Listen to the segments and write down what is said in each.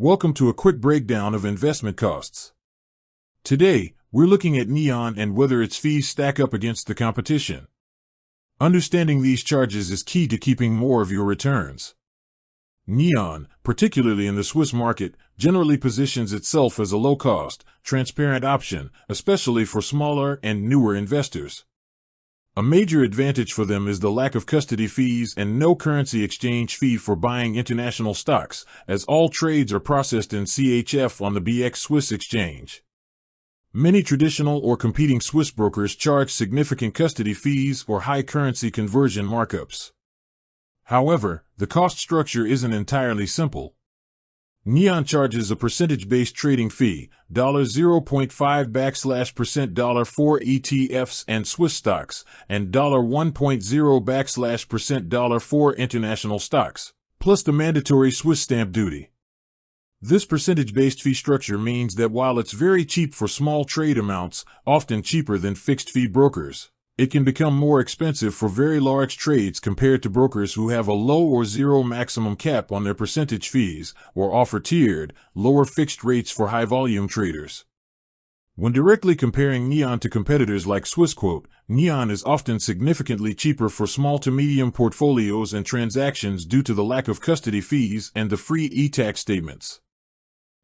Welcome to a quick breakdown of investment costs. Today, we're looking at Neon and whether its fees stack up against the competition. Understanding these charges is key to keeping more of your returns. Neon, particularly in the Swiss market, generally positions itself as a low-cost, transparent option, especially for smaller and newer investors. A major advantage for them is the lack of custody fees and no currency exchange fee for buying international stocks, as all trades are processed in CHF on the BX Swiss exchange. Many traditional or competing Swiss brokers charge significant custody fees or high currency conversion markups. However, the cost structure isn't entirely simple. Neon charges a percentage-based trading fee, $0.5% for ETFs and Swiss stocks, and $1.0% for international stocks, plus the mandatory Swiss stamp duty. This percentage-based fee structure means that while it's very cheap for small trade amounts, often cheaper than fixed-fee brokers, it can become more expensive for very large trades compared to brokers who have a low or zero maximum cap on their percentage fees or offer tiered, lower fixed rates for high-volume traders. When directly comparing Neon to competitors like Swissquote, Neon is often significantly cheaper for small to medium portfolios and transactions due to the lack of custody fees and the free e-tax statements.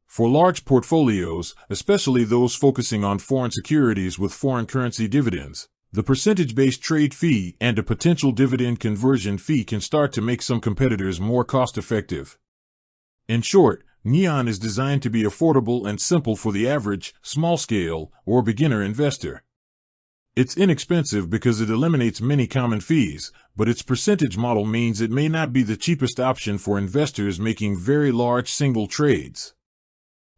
For large portfolios, especially those focusing on foreign securities with foreign currency dividends, the percentage-based trade fee and a potential dividend conversion fee can start to make some competitors more cost-effective. In short, Neon is designed to be affordable and simple for the average, small-scale, or beginner investor. It's inexpensive because it eliminates many common fees, but its percentage model means it may not be the cheapest option for investors making very large single trades.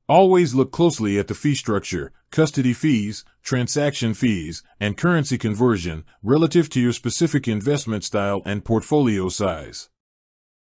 Always look closely at the fee structure, custody fees, transaction fees, and currency conversion relative to your specific investment style and portfolio size.